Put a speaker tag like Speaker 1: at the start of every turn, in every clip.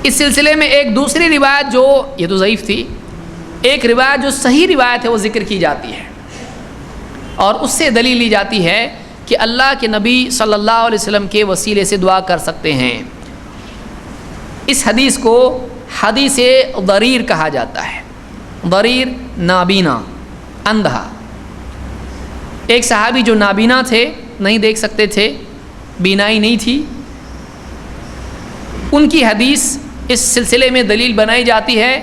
Speaker 1: اس سلسلے میں ایک دوسری روایت جو یہ تو ضعیف تھی، ایک روایت جو صحیح روایت ہے وہ ذکر کی جاتی ہے، اور اس سے دلیل لی جاتی ہے کہ اللہ کے نبی صلی اللہ علیہ وسلم کے وسیلے سے دعا کر سکتے ہیں۔ اس حدیث کو حدیث ضریر کہا جاتا ہے۔ ضریر نابینا، اندھا، ایک صحابی جو نابینا تھے، نہیں دیکھ سکتے تھے، بینائی نہیں تھی، ان کی حدیث اس سلسلے میں دلیل بنائی جاتی ہے۔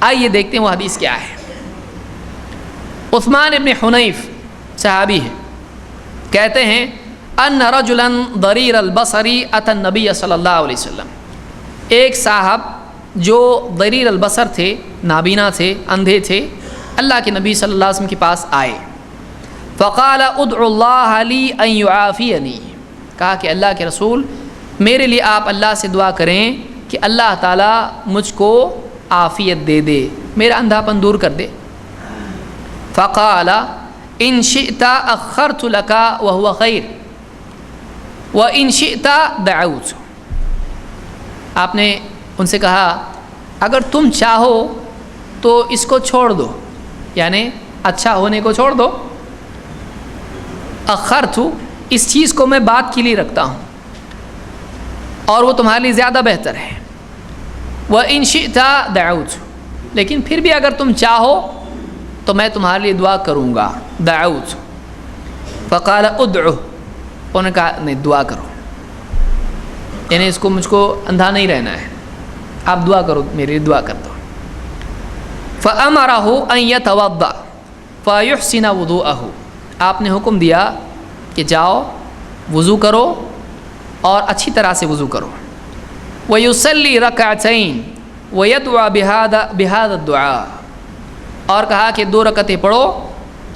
Speaker 1: آئیے دیکھتے ہیں وہ حدیث کیا ہے۔ عثمان ابن حنیف صحابی ہیں، کہتے ہیں ان رجلا ضریر البصری اتى النبی صلی اللہ علیہ وسلم، ایک صاحب جو ضریر البصر تھے، نابینا تھے، اندھے تھے، اللہ کے نبی صلی اللہ علیہ وسلم کے پاس آئے۔ فقال ادعو اللہ لی ان یعافینی، کہا کہ اللہ کے رسول میرے لیے آپ اللہ سے دعا کریں کہ اللہ تعالیٰ مجھ کو عافیت دے دے، میرا اندھاپن دور کر دے۔ فقال ان شئت اخرت لك وهو خیر وان شئت دعوت، آپ نے ان سے کہا اگر تم چاہو تو اس کو چھوڑ دو، یعنی اچھا ہونے کو چھوڑ دو، اخرت اس چیز کو میں بات کے لیے رکھتا ہوں اور وہ تمہارے لیے زیادہ بہتر ہے، وَإِن شِئْتَ دَعَوْتُ، لیکن پھر بھی اگر تم چاہو تو میں تمہارے لیے دعا کروں گا، دعوت۔ فقال ادعو، انہوں نے کہا نہیں دعا کرو، یعنی اس کو مجھ کو اندھا نہیں رہنا ہے، آپ دعا کرو، میرے لیے دعا کر دو۔ فَأَمَرَهُ أَن يَتَوَضَّأَ فَيُحْسِنَ وُضُوءَهُ، آپ نے حکم دیا کہ جاؤ وضو کرو اور اچھی طرح سے وضو کرو۔ وَيُصَلِّي رَكَعَتَيْن وَيَدْعُوا بِهَذَا الدُّعَاء، اور کہا کہ 2 رکعتیں پڑھو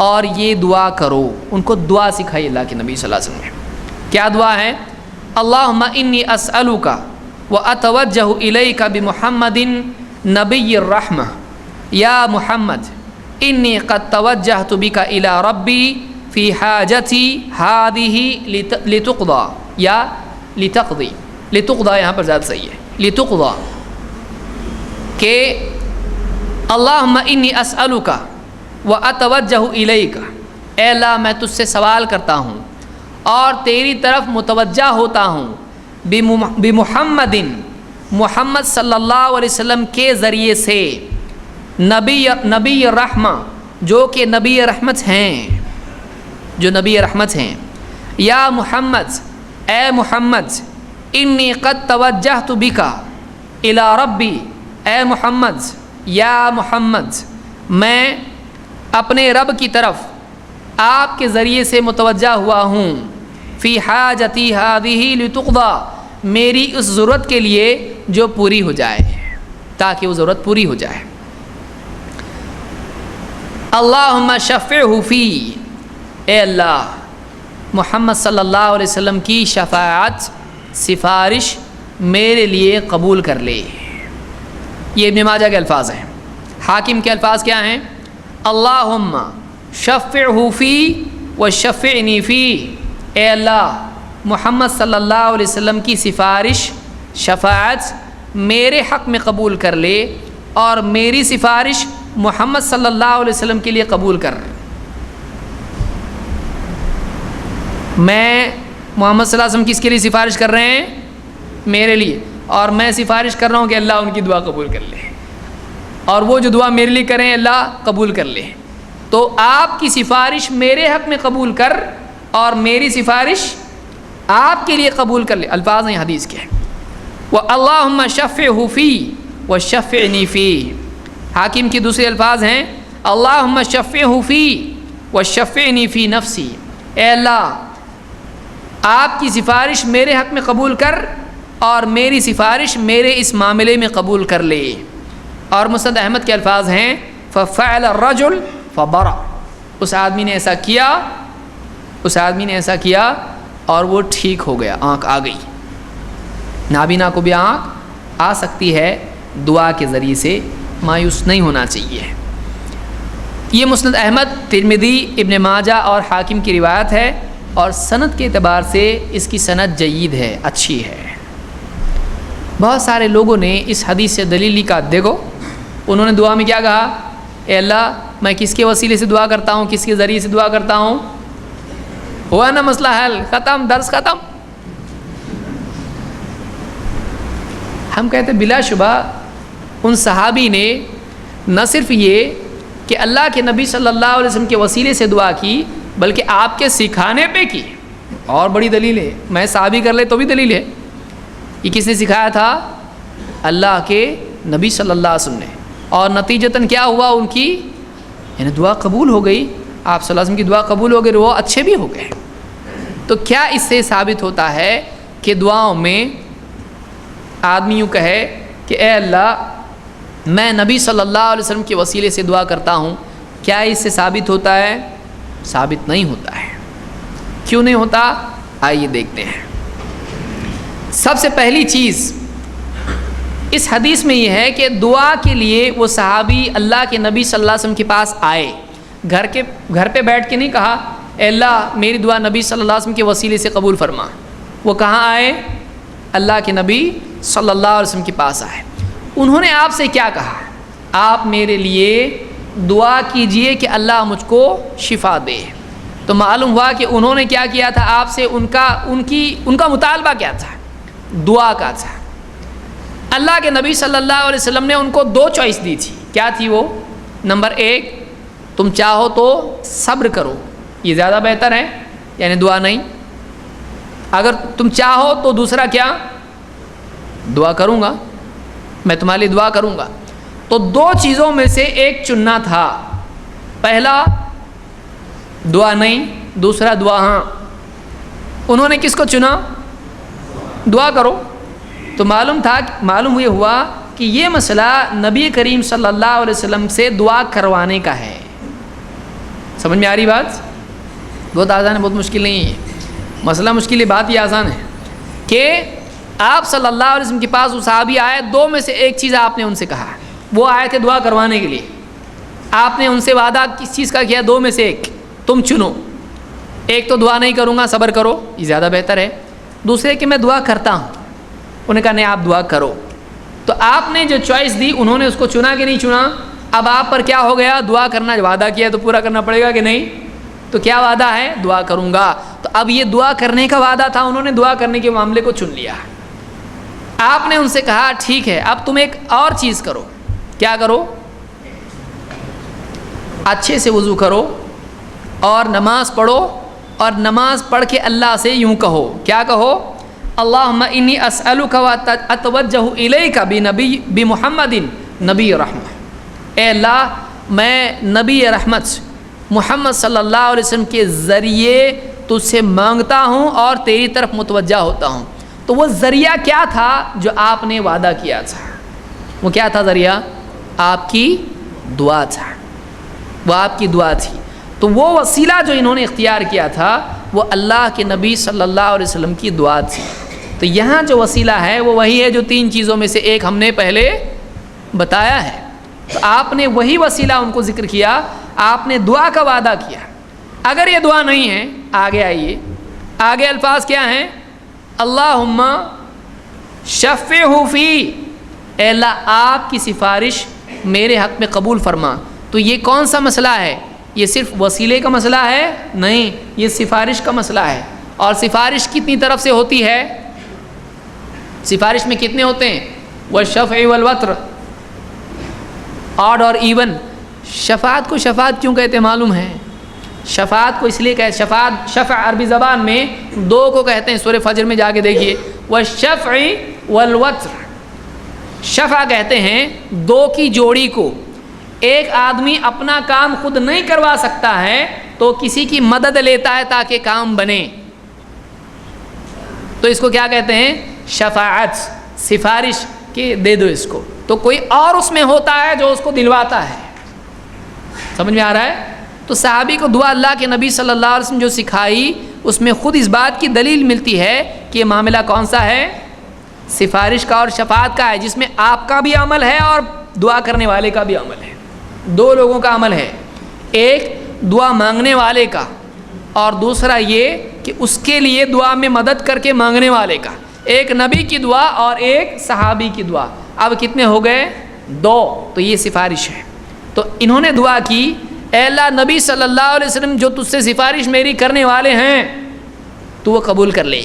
Speaker 1: اور یہ دعا کرو، ان کو دعا سکھائی اللہ کے نبی صلی اللہ علیہ وسلم نے۔ کیا دعا ہے؟ اللہم انی اسألک واتوجہ الیک بمحمد نبی الرحمہ، یا محمد انی قد توجہت بک الی ربی فی حاجتی ہذہ لتقضی، یا لتقضی، لتقضی یہاں پر زیادہ صحیح ہے، لتقضی، کہ اللہم انی اسألک واتوجہ الیک، اے اللہ میں تجھ سے سوال کرتا ہوں اور تیری طرف متوجہ ہوتا ہوں، بمحمد، محمد صلی اللہ علیہ وسلم کے ذریعے سے، نبی رحمہ، جو کہ نبی رحمت ہیں، جو نبی رحمت ہیں، یا محمد، اے محمد، انی قد توجہت بک الی ربی، اے محمد، یا محمد میں اپنے رب کی طرف آپ کے ذریعے سے متوجہ ہوا ہوں، فی حاجتی ہذہ لتقضی، میری اس ضرورت کے لیے جو پوری ہو جائے، تاکہ وہ ضرورت پوری ہو جائے۔ اللہم شفعہ فی، اے اللہ محمد صلی اللہ علیہ وسلم کی شفاعت، سفارش میرے لیے قبول کر لے۔ یہ ابن ماجہ کے الفاظ ہیں۔ حاکم کے الفاظ کیا ہیں؟ اللہم شفعہ فی وشفعنی فی، اے اللہ محمد صلی اللہ علیہ وسلم کی سفارش، شفاعت میرے حق میں قبول کر لے، اور میری سفارش محمد صلی اللہ علیہ وسلم کے لیے قبول کر۔ میں محمد صلی اللہ علیہ وسلم کس کے لیے سفارش کر رہے ہیں؟ میرے لیے، اور میں سفارش کر رہا ہوں کہ اللہ ان کی دعا قبول کر لے، اور وہ جو دعا میرے لیے کریں اللہ قبول کر لے۔ تو آپ کی سفارش میرے حق میں قبول کر، اور میری سفارش آپ کے لیے قبول کر لے۔ الفاظ ہیں حدیث کے۔ وَاللَّهُمَّ شَفِّعْهُ فِي وَشَفِّعْنِي فِي، حاکم کی دوسرے الفاظ ہیں اللہم شفعہ فی وشفعنی فی نفسی، اے اللہ آپ کی سفارش میرے حق میں قبول کر، اور میری سفارش میرے اس معاملے میں قبول کر لے۔ اور مسند احمد کے الفاظ ہیں فَفَعَلَ الرَّجُلُ فَبَرَأَ، اس آدمی نے ایسا کیا، اس آدمی نے ایسا کیا اور وہ ٹھیک ہو گیا، آنکھ آ گئی۔ نابینا کو بھی آنکھ آ سکتی ہے دعا کے ذریعے سے، مایوس نہیں ہونا چاہیے۔ یہ مسند احمد، ترمذی، ابن ماجہ اور حاکم کی روایت ہے، اور سند کے اعتبار سے اس کی سند جید ہے، اچھی ہے۔ بہت سارے لوگوں نے اس حدیث سے دلیل لی کا دیکھو انہوں نے دعا میں کیا کہا، اے اللہ میں کس کے وسیلے سے دعا کرتا ہوں، کس کے ذریعے سے دعا کرتا ہوں، ہوا نا مسئلہ حل، ختم، درس ختم۔ ہم کہتے بلا شبہ ان صحابی نے نہ صرف یہ کہ اللہ کے نبی صلی اللہ علیہ وسلم کے وسیلے سے دعا کی بلکہ آپ کے سکھانے پہ کی، اور بڑی دلیل ہے، میں صحابی کر لے تو بھی دلیل ہے۔ یہ کس نے سکھایا تھا؟ اللہ کے نبی صلی اللہ علیہ وسلم نے، اور نتیجتاً کیا ہوا، ان کی یعنی دعا قبول ہو گئی، آپ صلی اللہ علیہ وسلم کی دعا قبول ہو گئی، وہ اچھے بھی ہو گئے۔ تو کیا اس سے ثابت ہوتا ہے کہ دعاؤں میں آدمی یوں کہے کہ اے اللہ میں نبی صلی اللہ علیہ وسلم کے وسیلے سے دعا کرتا ہوں، کیا اس سے ثابت ہوتا ہے؟ ثابت نہیں ہوتا ہے۔ کیوں نہیں ہوتا؟ آئیے دیکھتے ہیں۔ سب سے پہلی چیز اس حدیث میں یہ ہے کہ دعا کے لیے وہ صحابی اللہ کے نبی صلی اللہ علیہ وسلم کے پاس آئے، گھر پہ بیٹھ کے نہیں کہا اے اللہ میری دعا نبی صلی اللہ علیہ وسلم کے وسیلے سے قبول فرما۔ وہ کہاں آئے؟ اللہ کے نبی صلی اللہ علیہ وسلم کے پاس آئے۔ انہوں نے آپ سے کیا کہا؟ آپ میرے لیے دعا کیجئے کہ اللہ مجھ کو شفا دے۔ تو معلوم ہوا کہ انہوں نے کیا کیا تھا آپ سے، ان کا مطالبہ کیا تھا؟ دعا کا تھا۔ اللہ کے نبی صلی اللہ علیہ وسلم نے ان کو دو چوائس دی تھی، کیا تھی وہ؟ نمبر ایک، تم چاہو تو صبر کرو، یہ زیادہ بہتر ہے، یعنی دعا نہیں۔ اگر تم چاہو تو دوسرا کیا؟ دعا کروں گا، میں تمہارے لیے دعا کروں گا۔ تو دو چیزوں میں سے ایک چننا تھا، پہلا دعا نہیں، دوسرا دعا ہاں۔ انہوں نے کس کو چنا؟ دعا کرو۔ تو معلوم یہ ہوا کہ یہ مسئلہ نبی کریم صلی اللہ علیہ وسلم سے دعا کروانے کا ہے۔ سمجھ میں آ رہی بات؟ بہت آسان ہے، بہت مشکل نہیں ہے مسئلہ، مشکل ہے، بات یہ آسان ہے کہ آپ صلی اللہ علیہ وسلم کے پاس وہ صحابی آئے، دو میں سے ایک چیز آپ نے ان سے کہا، وہ آئے تھے دعا کروانے کے لیے۔ آپ نے ان سے وعدہ کس چیز کا کیا؟ دو میں سے ایک، تم چنو، ایک تو دعا نہیں کروں گا، صبر کرو، یہ زیادہ بہتر ہے، دوسرے کہ میں دعا کرتا ہوں۔ انہوں نے کہا نہیں آپ دعا کرو۔ تو آپ نے جو چوائس دی انہوں نے اس کو چنا کہ نہیں چنا؟ اب آپ پر کیا ہو گیا؟ دعا کرنا، وعدہ کیا تو پورا کرنا پڑے گا کہ نہیں؟ تو کیا وعدہ ہے؟ دعا کروں گا۔ تو اب یہ دعا کرنے کا وعدہ تھا، انہوں نے دعا کرنے کے معاملے کو چن لیا۔ آپ نے ان سے کہا ٹھیک ہے اب تم ایک اور چیز کرو، کیا کرو؟ اچھے سے وضو کرو اور نماز پڑھو، اور نماز پڑھ کے اللہ سے یوں کہو، کیا کہو؟ اللہم انی اسألک و اتوجہ الیک بمحمد نبی رحمت۔ اے اللہ میں نبی رحمت محمد صلی اللہ علیہ وسلم کے ذریعے تجھ سے مانگتا ہوں اور تیری طرف متوجہ ہوتا ہوں۔ تو وہ ذریعہ کیا تھا جو آپ نے وعدہ کیا تھا؟ وہ کیا تھا ذریعہ؟ آپ کی دعا تھا، وہ آپ کی دعا تھی۔ تو وہ وسیلہ جو انہوں نے اختیار کیا تھا وہ اللہ کے نبی صلی اللہ علیہ وسلم کی دعا تھی۔ تو یہاں جو وسیلہ ہے وہ وہی ہے جو تین چیزوں میں سے ایک ہم نے پہلے بتایا ہے۔ تو آپ نے وہی وسیلہ ان کو ذکر کیا، آپ نے دعا کا وعدہ کیا۔ اگر یہ دعا نہیں ہے، آگے آئیے، آگے الفاظ کیا ہیں؟ اللہم شفعہ فی، اے اللہ آپ کی سفارش میرے حق میں قبول فرما۔ تو یہ کون سا مسئلہ ہے؟ یہ صرف وسیلے کا مسئلہ ہے؟ نہیں، یہ سفارش کا مسئلہ ہے۔ اور سفارش کتنی طرف سے ہوتی ہے؟ سفارش میں کتنے ہوتے ہیں؟ والشفع والوتر، آڈ اور ایون۔ شفاعت کو شفاعت کیوں کہتے ہیں معلوم ہے؟ شفاعت کو اس لیے کہتے، شفع عربی زبان میں دو کو کہتے ہیں، سورہ فجر میں جا کے دیکھیے، والشفع والوتر۔ شفع کہتے ہیں دو کی جوڑی کو۔ ایک آدمی اپنا کام خود نہیں کروا سکتا ہے تو کسی کی مدد لیتا ہے تاکہ کام بنے، تو اس کو کیا کہتے ہیں؟ شفاعت، سفارش کہ دے دو اس کو، تو کوئی اور اس میں ہوتا ہے جو اس کو دلواتا ہے۔ سمجھ میں آ رہا ہے؟ تو صحابی کو دعا اللہ کے نبی صلی اللہ علیہ وسلم جو سکھائی اس میں خود اس بات کی دلیل ملتی ہے کہ یہ معاملہ کون سا ہے؟ سفارش کا اور شفاعت کا ہے، جس میں آپ کا بھی عمل ہے اور دعا کرنے والے کا بھی عمل ہے، دو لوگوں کا عمل ہے، ایک دعا مانگنے والے کا اور دوسرا یہ کہ اس کے لیے دعا میں مدد کر کے مانگنے والے کا۔ ایک نبی کی دعا اور ایک صحابی کی دعا. اب کتنے ہو گئے؟ 2. تو یہ سفارش ہے. تو انہوں نے دعا کی اے اللہ نبی صلی اللہ علیہ وسلم جو تجھ سے سفارش میری کرنے والے ہیں تو وہ قبول کر لے,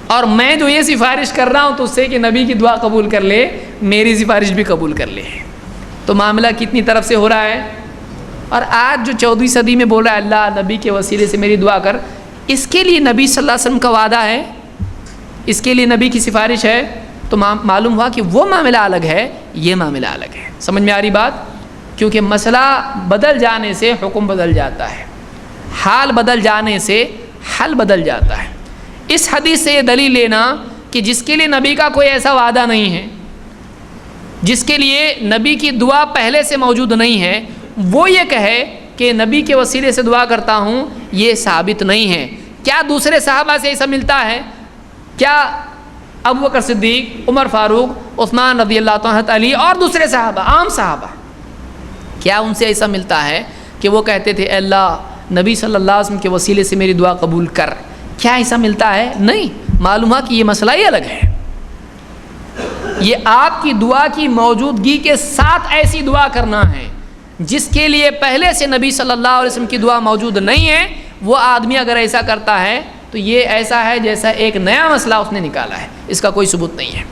Speaker 1: اور میں جو یہ سفارش کر رہا ہوں تجھ سے کہ نبی کی دعا قبول کر لے, میری سفارش بھی قبول کر لے. تو معاملہ کتنی طرف سے ہو رہا ہے. اور آج جو 14ویں صدی میں بول رہا ہے اللہ نبی کے وسیلے سے میری دعا کر, اس کے لیے نبی صلی اللہ علیہ وسلم کا وعدہ ہے, اس کے لیے نبی کی سفارش ہے. تو معلوم ہوا کہ وہ معاملہ الگ ہے, یہ معاملہ الگ ہے. سمجھ میں آ رہی بات؟ کیونکہ مسئلہ بدل جانے سے حکم بدل جاتا ہے, حال بدل جانے سے حل بدل جاتا ہے. اس حدیث سے یہ دلیل لینا کہ جس کے لیے نبی کا کوئی ایسا وعدہ نہیں ہے, جس کے لیے نبی کی دعا پہلے سے موجود نہیں ہے, وہ یہ کہے کہ نبی کے وسیلے سے دعا کرتا ہوں, یہ ثابت نہیں ہے. کیا دوسرے صحابہ سے ایسا ملتا ہے؟ کیا ابو بکر صدیق, عمر فاروق, عثمان رضی اللہ عنہ, علی اور دوسرے صحابہ, عام صحابہ, کیا ان سے ایسا ملتا ہے کہ وہ کہتے تھے اے اللہ نبی صلی اللہ علیہ وسلم کے وسیلے سے میری دعا قبول کر؟ کیا ایسا ملتا ہے؟ نہیں. معلوم ہوا کہ یہ مسئلہ ہی الگ ہے. یہ آپ کی دعا کی موجودگی کے ساتھ ایسی دعا کرنا ہے جس کے لیے پہلے سے نبی صلی اللہ علیہ وسلم کی دعا موجود نہیں ہے. وہ آدمی اگر ایسا کرتا ہے تو یہ ایسا ہے جیسا ایک نیا مسئلہ اس نے نکالا ہے, اس کا کوئی ثبوت نہیں ہے.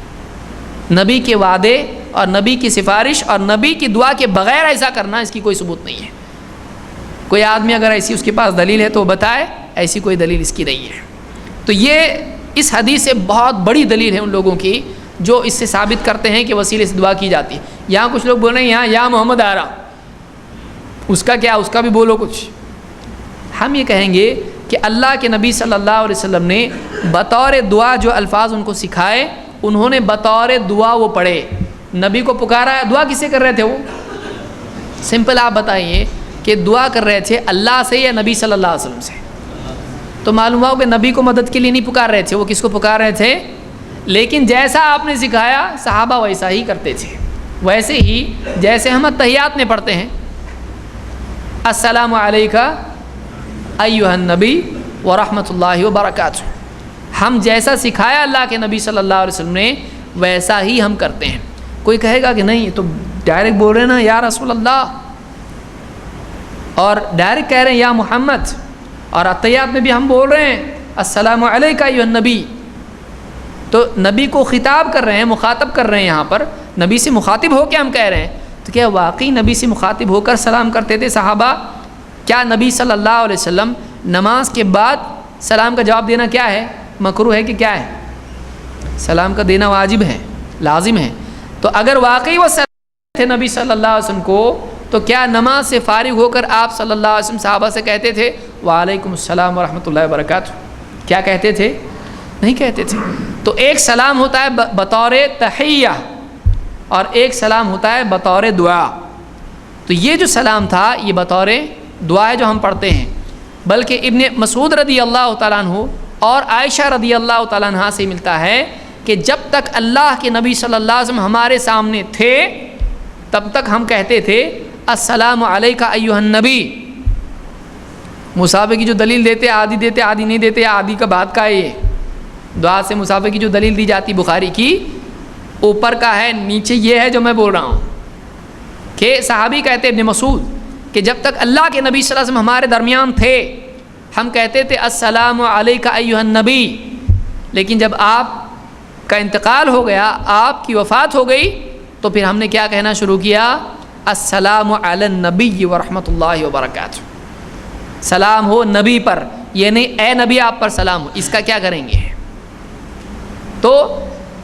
Speaker 1: نبی کے وعدے اور نبی کی سفارش اور نبی کی دعا کے بغیر ایسا کرنا, اس کی کوئی ثبوت نہیں ہے. کوئی آدمی اگر ایسی اس کے پاس دلیل ہے تو بتائے, ایسی کوئی دلیل اس کی نہیں ہے. تو یہ اس حدیث سے بہت بڑی دلیل ہے ان لوگوں کی جو اس سے ثابت کرتے ہیں کہ وسیلے سے دعا کی جاتی ہے. یہاں کچھ لوگ بول رہے ہیں یہاں یا محمد آ رہا, اس کا کیا, اس کا بھی بولو کچھ. ہم یہ کہیں گے کہ اللہ کے نبی صلی اللہ علیہ وسلم نے بطور دعا جو الفاظ ان کو سکھائے, انہوں نے بطور دعا وہ پڑھے. نبی کو پکارا ہے, دعا کس سے کر رہے تھے وہ؟ سمپل آپ بتائیے کہ دعا کر رہے تھے اللہ سے یا نبی صلی اللہ علیہ وسلم سے؟ تو معلوم ہوا کہ نبی کو مدد کے لیے نہیں پکار رہے تھے, وہ کس کو پکار رہے تھے؟ لیکن جیسا آپ نے سکھایا صحابہ ویسا ہی کرتے تھے. ویسے ہی جیسے ہم تحیات میں پڑھتے ہیں السلام علیکہ ایھا النبی ورحمۃ اللہ وبرکاتہ, ہم جیسا سکھایا اللہ کے نبی صلی اللہ علیہ وسلم نے ویسا ہی ہم کرتے ہیں. کوئی کہے گا کہ نہیں یہ تو ڈائریکٹ بول رہے ہیں نا یا رسول اللہ, اور ڈائریکٹ کہہ رہے ہیں یا محمد, اور عطیات میں بھی ہم بول رہے ہیں السلام علیکہ ایھا النبی. تو نبی کو خطاب کر رہے ہیں, مخاطب کر رہے ہیں, یہاں پر نبی سے مخاطب ہو کے ہم کہہ رہے ہیں. تو کیا واقعی نبی سے مخاطب ہو کر سلام کرتے تھے صحابہ؟ کیا نبی صلی اللہ علیہ وسلم نماز کے بعد سلام کا جواب دینا کیا ہے, مکروہ ہے کہ کیا ہے؟ سلام کا دینا واجب ہے, لازم ہے. تو اگر واقعی وہ سلام تھے نبی صلی اللہ علیہ وسلم کو, تو کیا نماز سے فارغ ہو کر آپ صلی اللہ علیہ وسلم صحابہ سے کہتے تھے وعلیکم السلام ورحمۃ اللہ وبرکاتہ؟ کیا کہتے تھے؟ نہیں کہتے تھے. تو ایک سلام ہوتا ہے بطور تحیہ اور ایک سلام ہوتا ہے بطور دعا. تو یہ جو سلام تھا یہ بطور دعا ہے جو ہم پڑھتے ہیں. بلکہ ابن مسعود رضی اللہ تعالیٰ عنہ اور عائشہ رضی اللہ تعالیٰ عنہ سے ملتا ہے کہ جب تک اللہ کے نبی صلی اللہ علیہ وسلم ہمارے سامنے تھے تب تک ہم کہتے تھے السلام علیکہ ایھا النبی. مصافحے کی جو دلیل دیتے آدھی دیتے آدھی نہیں دیتے, آدھی کا بات کا ہے. یہ دعا سے مصافحے کی جو دلیل دی جاتی بخاری کی اوپر کا ہے, نیچے یہ ہے جو میں بول رہا ہوں کہ صحابی کہتے ابن مسعود کہ جب تک اللہ کے نبی صلی اللہ علیہ وسلم ہمارے درمیان تھے ہم کہتے تھے السلام علیکہ ایھا النبی. لیکن جب آپ کا انتقال ہو گیا, آپ کی وفات ہو گئی, تو پھر ہم نے کیا کہنا شروع کیا؟ السلام علی النبی ورحمۃ اللہ وبرکاتہ. سلام ہو نبی پر, یہ نہیں اے نبی آپ پر سلام ہو. اس کا کیا کریں گے؟ تو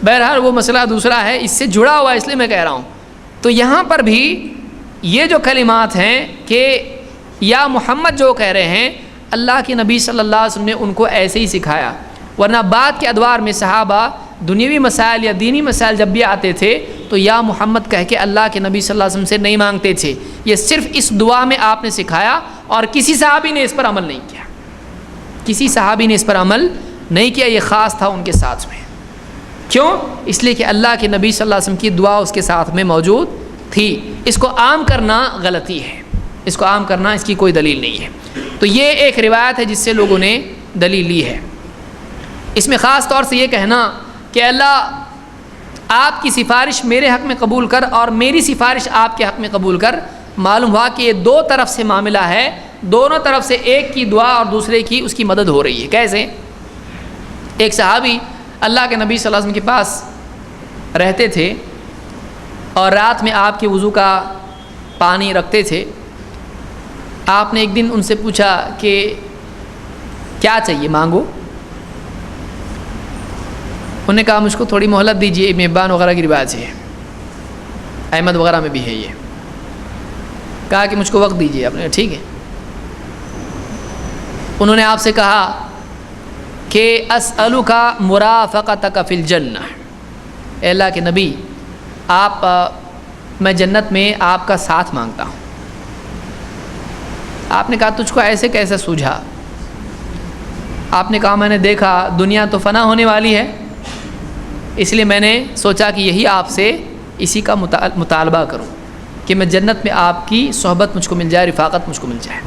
Speaker 1: بہرحال وہ مسئلہ دوسرا ہے, اس سے جڑا ہوا اس لیے میں کہہ رہا ہوں. تو یہاں پر بھی یہ جو کلمات ہیں کہ یا محمد جو کہہ رہے ہیں, اللہ کے نبی صلی اللہ علیہ وسلم نے ان کو ایسے ہی سکھایا. ورنہ بعد کے ادوار میں صحابہ دنیوی مسائل یا دینی مسائل جب بھی آتے تھے تو یا محمد کہہ کے اللہ کے نبی صلی اللہ علیہ وسلم سے نہیں مانگتے تھے. یہ صرف اس دعا میں آپ نے سکھایا اور کسی صحابی نے اس پر عمل نہیں کیا. کسی صحابی نے اس پر عمل نہیں کیا, یہ خاص تھا ان کے ساتھ میں. کیوں؟ اس لیے کہ اللہ کے نبی صلی اللہ علیہ وسلم کی دعا اس کے ساتھ میں موجود تھی. اس کو عام کرنا غلطی ہے, اس کو عام کرنا اس کی کوئی دلیل نہیں ہے. تو یہ ایک روایت ہے جس سے لوگوں نے دلیل لی ہے. اس میں خاص طور سے یہ کہنا کہ اللہ آپ کی سفارش میرے حق میں قبول کر اور میری سفارش آپ کے حق میں قبول کر، معلوم ہوا کہ یہ دو طرف سے معاملہ ہے، دونوں طرف سے ایک کی دعا اور دوسرے کی اس کی مدد ہو رہی ہے۔ کیسے؟ ایک صحابی اللہ کے نبی صلی اللہ علیہ وسلم کے پاس رہتے تھے اور رات میں آپ کے وضو کا پانی رکھتے تھے۔ آپ نے ایک دن ان سے پوچھا کہ کیا چاہیے، مانگو۔ انہوں نے کہا مجھ کو تھوڑی مہلت دیجیے، ابن حبان وغیرہ کی روایت ہے، احمد وغیرہ میں بھی ہے یہ، کہا کہ مجھ کو وقت دیجیے۔ آپ نے ٹھیک ہے۔ انہوں نے آپ سے کہا کہ اسألک مرافقتک فی الجنہ، اے اللہ کے نبی میں جنت میں آپ کا ساتھ مانگتا ہوں۔ آپ نے کہا تجھ کو ایسے کیسے سوجھا؟ آپ نے کہا میں نے دیکھا دنیا تو فنا ہونے والی ہے، اس لیے میں نے سوچا کہ یہی آپ سے اسی کا مطالبہ کروں کہ میں جنت میں آپ کی صحبت مجھ کو مل جائے، رفاقت مجھ کو مل جائے۔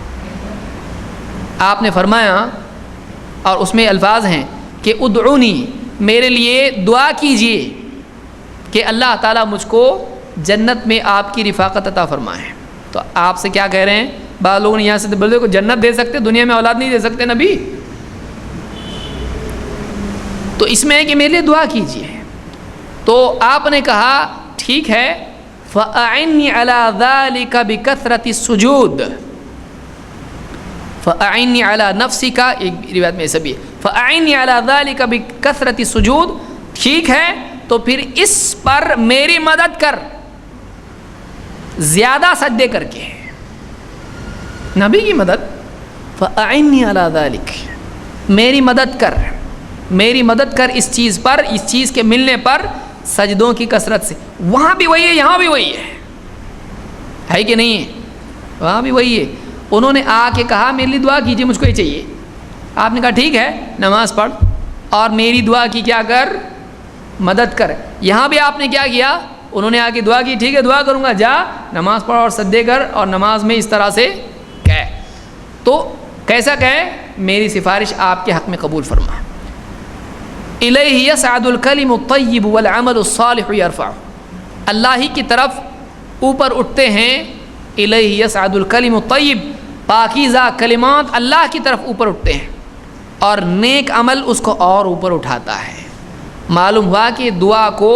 Speaker 1: آپ نے فرمایا، اور اس میں الفاظ ہیں کہ ادعونی، میرے لیے دعا کیجئے کہ اللہ تعالیٰ مجھ کو جنت میں آپ کی رفاقت عطا فرمائے۔ تو آپ سے کیا کہہ رہے ہیں؟ بعض لوگوں نے یہاں سے بولے کو جنت دے سکتے، دنیا میں اولاد نہیں دے سکتے نبی؟ تو اس میں ہے کہ میرے لیے دعا کیجئے۔ تو آپ نے کہا ٹھیک ہے، فَأَعِنِّي عَلَى ذَلِكَ بِكَثْرَةِ السُّجُودِ، فَأَعِنِّي عَلَى نَفْسِكَ، ایک روایت میں ایسا بھی ہے فَأَعِنِّي عَلَى ذَلِكَ بِكَثْرَةِ السُّجُودِ، ٹھیک ہے تو پھر اس پر میری مدد کر زیادہ سجدے کر کے۔ نبی کی مدد، فَأَعِنِّي عَلَى ذَلِكَ، میری مدد کر اس چیز پر، اس چیز کے ملنے پر سجدوں کی کثرت سے۔ وہاں بھی وہی ہے، یہاں بھی وہی ہے کہ نہیں ہے؟ وہاں بھی وہی ہے۔ انہوں نے آ کے کہا میرے لیے دعا کیجیے، مجھ کو یہ چاہیے۔ آپ نے کہا ٹھیک ہے، نماز پڑھ اور میری دعا کی کیا کر، مدد کر۔ یہاں بھی آپ نے کیا کیا؟ انہوں نے آ کے دعا کی، ٹھیک ہے دعا کروں گا، جا نماز پڑھ اور سجدے کر، اور نماز میں اس طرح سے کہے۔ تو کیسا کہے؟ میری سفارش آپ کے حق میں قبول فرما۔ الیہ یصعد الکلم الطیب والعمل الصالح یرفع، اللہ ہی کی طرف اوپر اٹھتے ہیں۔ الیہ یصعد الکلم الطیب، پاکیزہ کلمات اللہ کی طرف اوپر اٹھتے ہیں، اور نیک عمل اس کو اور اوپر اٹھاتا ہے۔ معلوم ہوا کہ دعا کو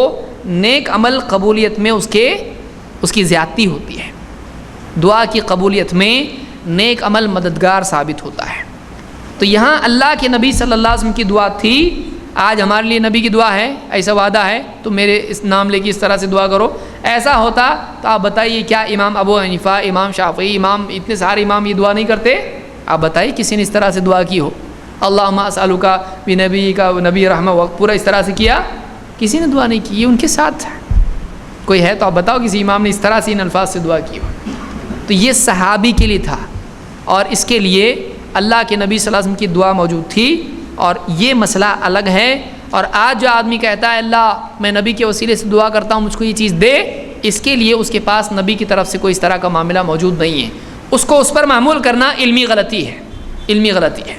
Speaker 1: نیک عمل قبولیت میں اس کی زیادتی ہوتی ہے، دعا کی قبولیت میں نیک عمل مددگار ثابت ہوتا ہے۔ تو یہاں اللہ کے نبی صلی اللہ علیہ وسلم کی دعا تھی، آج ہمارے لیے نبی کی دعا ہے، ایسا وعدہ ہے تو میرے اس نام لے کے اس طرح سے دعا کرو۔ ایسا ہوتا تو آپ بتائیے کیا امام ابو حنیفہ، امام شافعی، امام اتنے سارے امام یہ دعا نہیں کرتے؟ آپ بتائیے کسی نے اس طرح سے دعا کی ہو؟ اللہم اسألک بنبیک نبی رحمہ وقت پورا اس طرح سے کیا؟ کسی نے دعا نہیں کی، یہ ان کے ساتھ کوئی ہے تو آپ بتاؤ کسی امام نے اس طرح سے ان الفاظ سے دعا کی ہو؟ تو یہ صحابی کے لیے تھا، اور اس کے لیے اللہ کے نبی صلی اللہ علیہ وسلم کی دعا موجود تھی، اور یہ مسئلہ الگ ہے۔ اور آج جو آدمی کہتا ہے اللہ میں نبی کے وسیلے سے دعا کرتا ہوں مجھ کو یہ چیز دے، اس کے لیے اس کے پاس نبی کی طرف سے کوئی اس طرح کا معاملہ موجود نہیں ہے، اس کو اس پر معمول کرنا علمی غلطی ہے، علمی غلطی ہے۔